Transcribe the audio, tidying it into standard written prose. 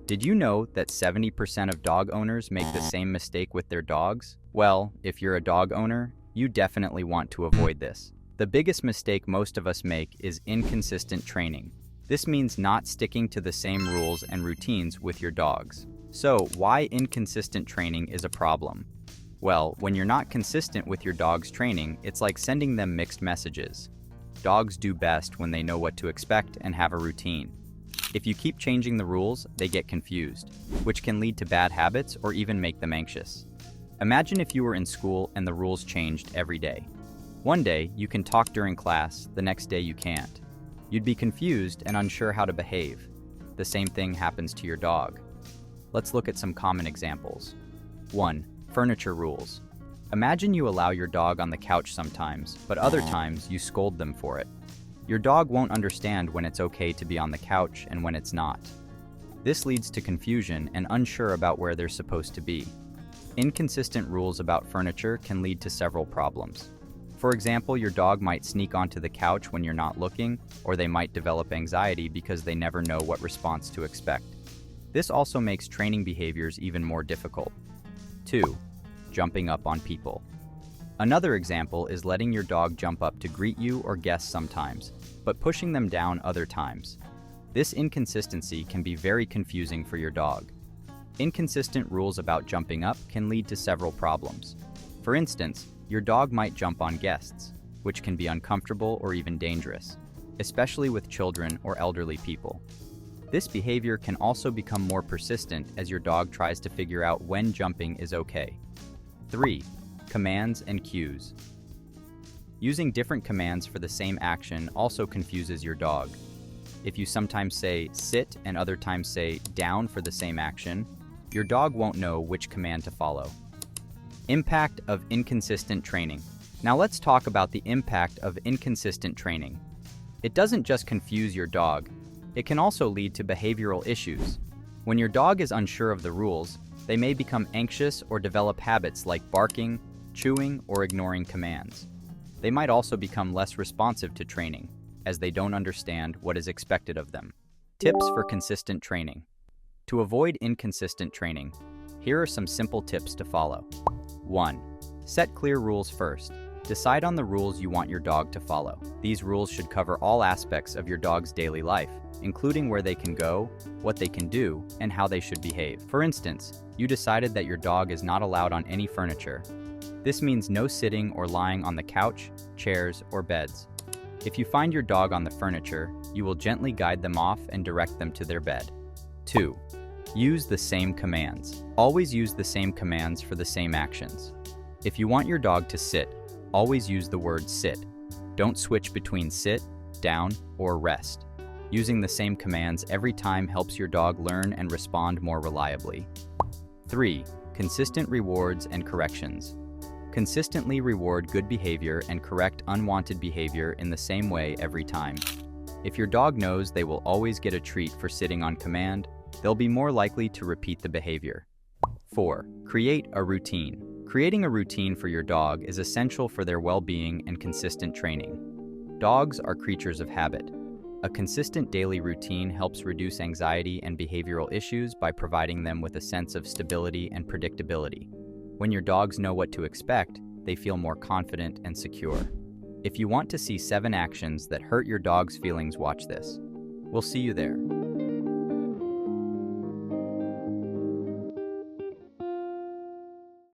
Did you know that 70% of dog owners make the same mistake with their dogs? Well, if you're a dog owner, you definitely want to avoid this. The biggest mistake most of us make is inconsistent training. This means not sticking to the same rules and routines with your dogs. So, why inconsistent training is a problem? Well, when you're not consistent with your dog's training, it's like sending them mixed messages. Dogs do best when they know what to expect and have a routine. If you keep changing the rules, they get confused, which can lead to bad habits or even make them anxious. Imagine if you were in school and the rules changed every day. One day, you can talk during class, the next day you can't. You'd be confused and unsure how to behave. The same thing happens to your dog. Let's look at some common examples. 1. Furniture rules. Imagine you allow your dog on the couch sometimes, but other times you scold them for it. Your dog won't understand when it's okay to be on the couch and when it's not. This leads to confusion and unsure about where they're supposed to be. Inconsistent rules about furniture can lead to several problems. For example, your dog might sneak onto the couch when you're not looking, or they might develop anxiety because they never know what response to expect. This also makes training behaviors even more difficult. 2. Jumping up on people. Another example is letting your dog jump up to greet you or guests sometimes, but pushing them down other times. This inconsistency can be very confusing for your dog. Inconsistent rules about jumping up can lead to several problems. For instance, your dog might jump on guests, which can be uncomfortable or even dangerous, especially with children or elderly people. This behavior can also become more persistent as your dog tries to figure out when jumping is okay. 3. Commands and cues. Using different commands for the same action also confuses your dog. If you sometimes say sit and other times say down for the same action, your dog won't know which command to follow. Impact of inconsistent training. Now let's talk about the impact of inconsistent training. It doesn't just confuse your dog, it can also lead to behavioral issues. When your dog is unsure of the rules, they may become anxious or develop habits like barking, chewing, or ignoring commands. They might also become less responsive to training, as they don't understand what is expected of them. Tips for consistent training. To avoid inconsistent training, here are some simple tips to follow. 1. Set clear rules first. Decide on the rules you want your dog to follow. These rules should cover all aspects of your dog's daily life, including where they can go, what they can do, and how they should behave. For instance, you decided that your dog is not allowed on any furniture. This means no sitting or lying on the couch, chairs, or beds. If you find your dog on the furniture, you will gently guide them off and direct them to their bed. 2. Use the same commands. Always use the same commands for the same actions. If you want your dog to sit, always use the word sit. Don't switch between sit, down, or rest. Using the same commands every time helps your dog learn and respond more reliably. 3. Consistent rewards and corrections. Consistently reward good behavior and correct unwanted behavior in the same way every time. If your dog knows they will always get a treat for sitting on command, they'll be more likely to repeat the behavior. 4. Create a routine. Creating a routine for your dog is essential for their well-being and consistent training. Dogs are creatures of habit. A consistent daily routine helps reduce anxiety and behavioral issues by providing them with a sense of stability and predictability. When your dogs know what to expect, they feel more confident and secure. If you want to see 7 actions that hurt your dog's feelings, watch this. We'll see you there.